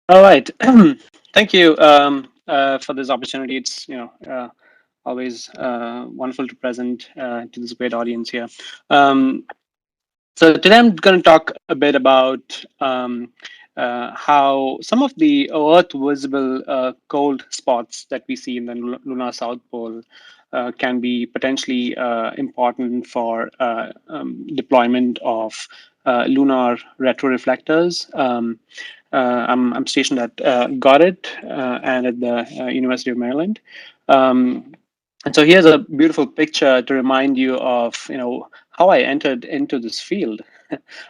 All right. Thank you for this opportunity. It's always wonderful to present to this great audience here. Um, so today I'm going to talk a bit about how some of the Earth visible cold spots that we see in the lunar south pole can be potentially important for deployment of lunar retroreflectors. I'm stationed at Goddard and at the University of Maryland. And so here's a beautiful picture to remind you of, how I entered into this field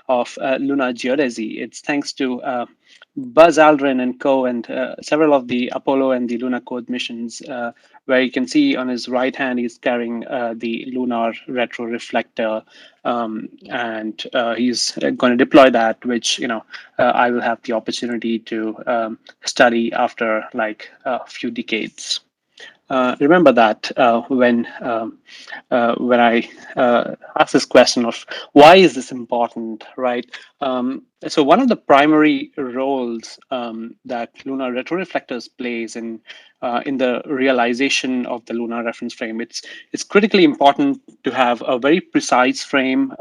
of lunar geodesy. It's thanks to Buzz Aldrin and co. and several of the Apollo and the Lunar Code missions, where you can see on his right hand, he's carrying the lunar retroreflector, and he's going to deploy that, which, I will have the opportunity to study after like a few decades. Remember that when I ask this question of why is this important, right? So one of the primary roles that lunar retroreflectors plays in the realization of the lunar reference frame, it's critically important to have a very precise frame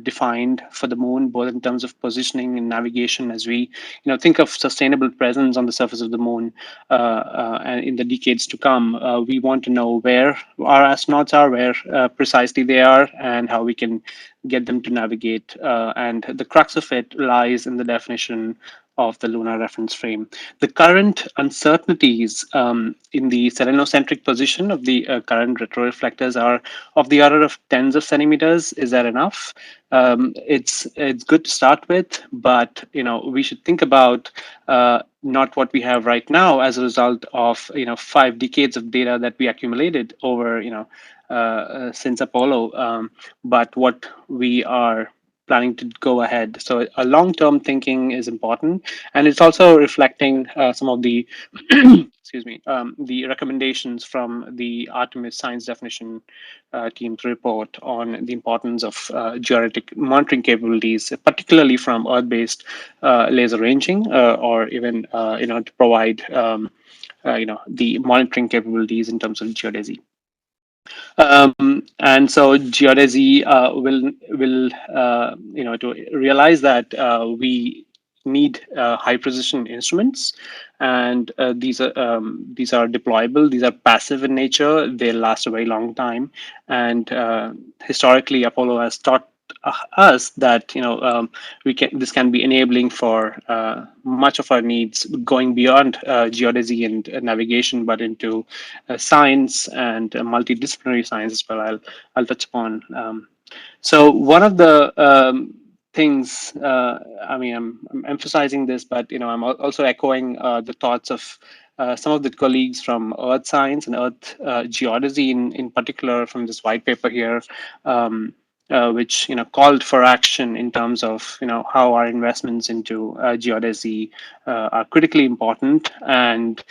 defined for the moon, both in terms of positioning and navigation, as we think of sustainable presence on the surface of the moon and in the decades to come. We want to know where our astronauts are, where precisely they are, and how we can get them to navigate. And the crux of it lies in the definition of the lunar reference frame. The current uncertainties in the selenocentric position of the current retroreflectors are of the order of tens of centimeters. Is that enough? It's good to start with, but we should think about not what we have right now as a result of 5 decades of data that we accumulated over since Apollo, but what we are planning to go ahead. So a long-term thinking is important, and it's also reflecting some of the excuse me, the recommendations from the Artemis science definition team's report on the importance of geodetic monitoring capabilities, particularly from Earth-based laser ranging, or even to provide the monitoring capabilities in terms of geodesy. And so geodesy will to realize that we need high precision instruments, and these are deployable. These are passive in nature. They last a very long time, and historically, Apollo has taught us that this can be enabling for much of our needs, going beyond geodesy and navigation, but into science and multidisciplinary science as well. I'll touch upon. So one of the things, I mean, I'm emphasizing this, but I'm also echoing the thoughts of some of the colleagues from Earth Science and Earth Geodesy, in particular, from this white paper here. Which called for action in terms of how our investments into geodesy are critically important, and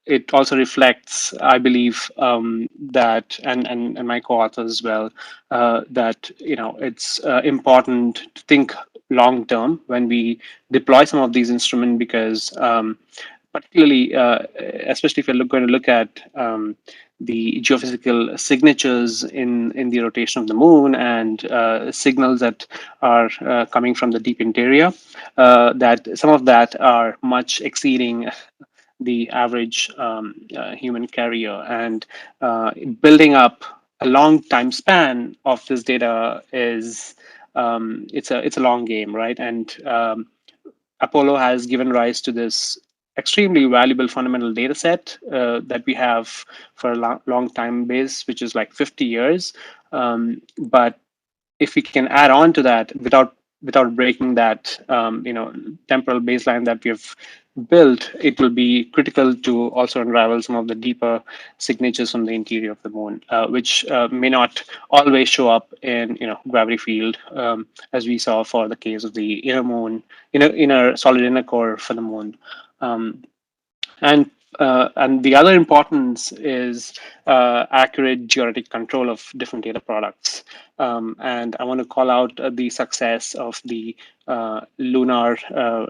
it also reflects, I believe, that and my co-authors as well, that it's important to think long term when we deploy some of these instruments, because particularly, especially if you're going to look at the geophysical signatures in the rotation of the moon, and signals that are coming from the deep interior, that some of that are much exceeding the average human carrier, and building up a long time span of this data is it's a long game, right? And Apollo has given rise to this extremely valuable fundamental data set that we have for a long time base, which is like 50 years. But if we can add on to that without breaking that temporal baseline that we have built, it will be critical to also unravel some of the deeper signatures from the interior of the moon, which may not always show up in gravity field, as we saw for the case of the inner moon, inner solid inner core for the moon. Um, and And the other importance is accurate geodetic control of different data products. And I want to call out the success of the lunar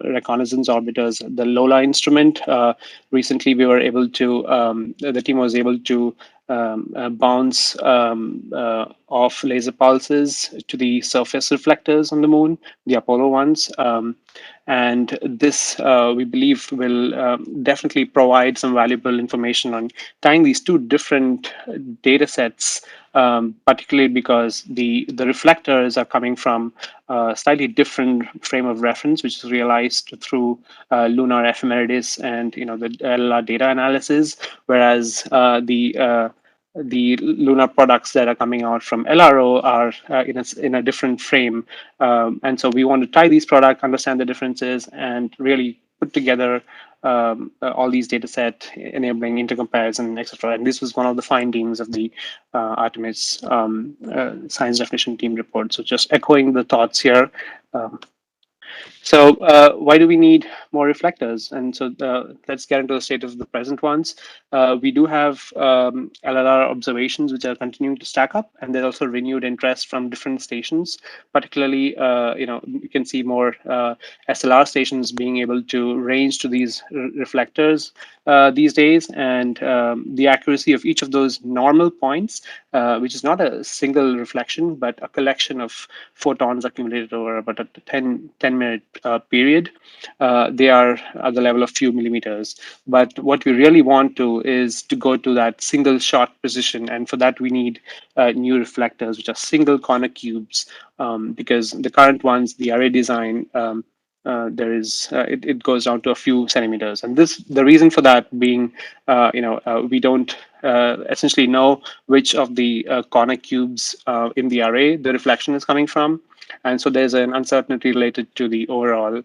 reconnaissance orbiters, the LOLA instrument. Recently, we were able to, the team was able to bounce off laser pulses to the surface reflectors on the moon, the Apollo ones. And this, we believe, will definitely provide some valuable information on tying these two different data sets, particularly because the reflectors are coming from a slightly different frame of reference, which is realized through lunar ephemeridis and the LLR data analysis, whereas the lunar products that are coming out from LRO are in a different frame. And so we want to tie these products, understand the differences, and really put together all these data set, enabling intercomparison, etc. And this was one of the findings of the Artemis science definition team report. So just echoing the thoughts here. Um, so why do we need more reflectors? And so let's get into the state of the present ones. We do have LLR observations which are continuing to stack up, and there's also renewed interest from different stations. Particularly, you can see more SLR stations being able to range to these reflectors these days, and the accuracy of each of those normal points, which is not a single reflection, but a collection of photons accumulated over about a 10-minute period. They are at the level of few millimeters. But what we really want to is to go to that single shot precision. And for that, we need new reflectors, which are single corner cubes, because the current ones, the array design, it goes down to a few centimeters. And the reason for that being, we don't essentially know which of the corner cubes in the array the reflection is coming from. And so there's an uncertainty related to the overall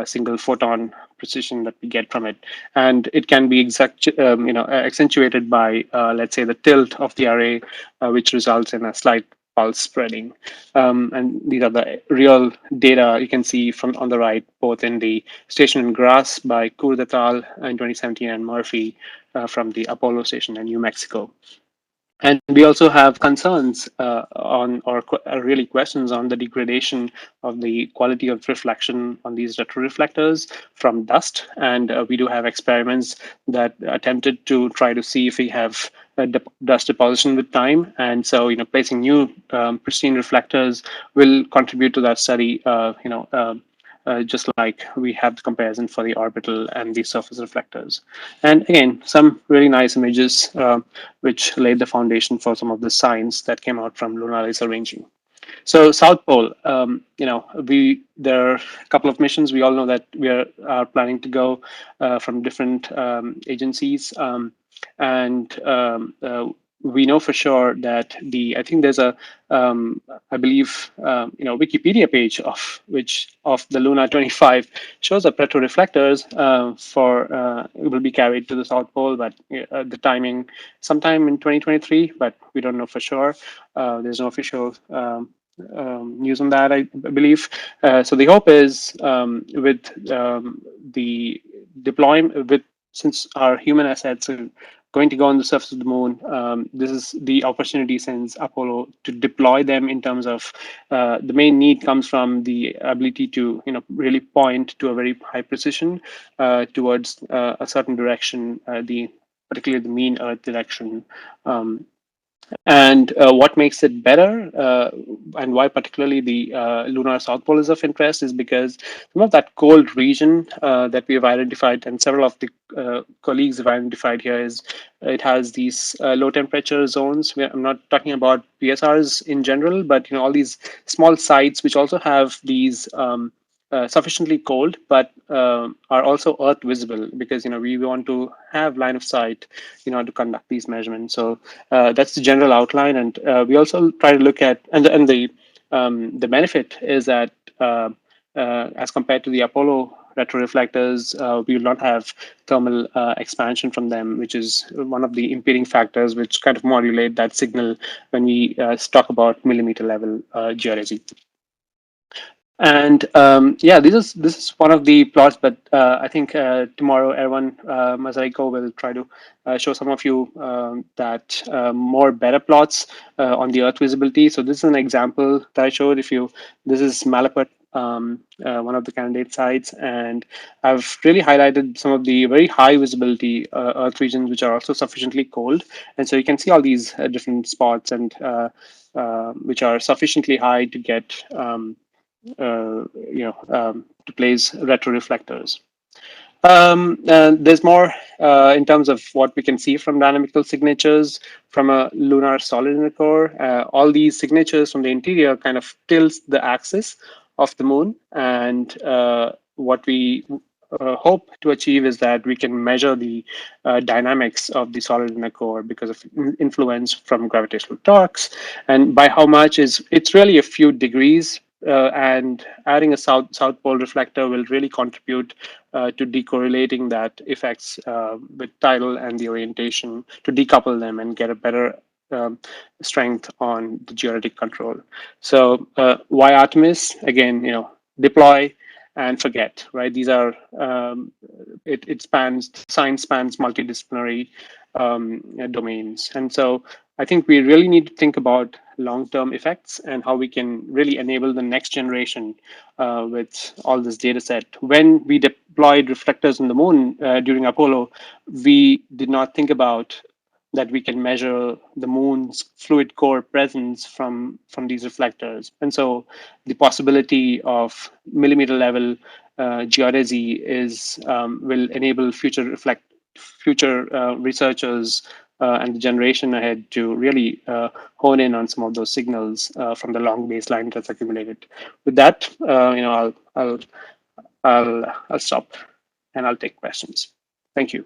single photon precision that we get from it. And it can be accentuated by, let's say, the tilt of the array, which results in a slight pulse spreading. And these are the real data you can see from on the right, both in the station in Grass by Kurd et al. In 2017 and Murphy from the Apollo station in New Mexico. And we also have concerns really questions on the degradation of the quality of reflection on these retroreflectors from dust. And we do have experiments that attempted to try to see if we have dust deposition with time. And so, placing new pristine reflectors will contribute to that study, just like we have the comparison for the orbital and the surface reflectors. And again, some really nice images which laid the foundation for some of the science that came out from lunar laser ranging. So South Pole, there are a couple of missions. We all know that we are planning to go from different agencies, and we know for sure that I think there's I believe, Wikipedia page of the Luna 25 shows that retroreflectors will be carried to the South Pole, but the timing sometime in 2023, but we don't know for sure. There's no official news on that, I believe. So the hope is with the deployment, since our human assets are going to go on the surface of the moon, this is the opportunity since Apollo to deploy them in terms of the main need comes from the ability to really point to a very high precision towards a certain direction, particularly the mean Earth direction. And what makes it better, and why particularly the lunar South Pole is of interest, is because some of that cold region that we have identified, and several of the colleagues have identified here, is it has these low temperature zones. I'm not talking about PSRs in general, but all these small sites which also have these sufficiently cold, but are also Earth visible, because we want to have line of sight to conduct these measurements. So that's the general outline, and we also try to look at and the benefit is that as compared to the Apollo retroreflectors, we will not have thermal expansion from them, which is one of the impeding factors which kind of modulate that signal when we talk about millimeter level geology. And yeah, this is one of the plots, but I think tomorrow Erwan Mazaiko will try to show some of you that more better plots on the Earth visibility. So this is an example that I showed. If you This is Malapert, one of the candidate sites, and I've really highlighted some of the very high visibility Earth regions which are also sufficiently cold, and so you can see all these different spots and which are sufficiently high to get to place retroreflectors. And there's more in terms of what we can see from dynamical signatures from a lunar solid inner core. All these signatures from the interior kind of tilts the axis of the moon, and what we hope to achieve is that we can measure the dynamics of the solid inner core because of influence from gravitational torques, and by how much is it's really a few degrees. And adding a south pole reflector will really contribute to decorrelating that effects with tidal and the orientation to decouple them and get a better um, strength on the geodetic control. So why Artemis? Again, deploy and forget, right? These are it spans science spans multidisciplinary domains, and so I think we really need to think about long-term effects and how we can really enable the next generation with all this data set. When we deployed reflectors on the moon during Apollo, we did not think about that we can measure the moon's fluid core presence from these reflectors. And so the possibility of millimeter level geodesy is will enable future researchers and the generation ahead to really hone in on some of those signals from the long baseline that's accumulated. With that, I'll stop and I'll take questions. Thank you.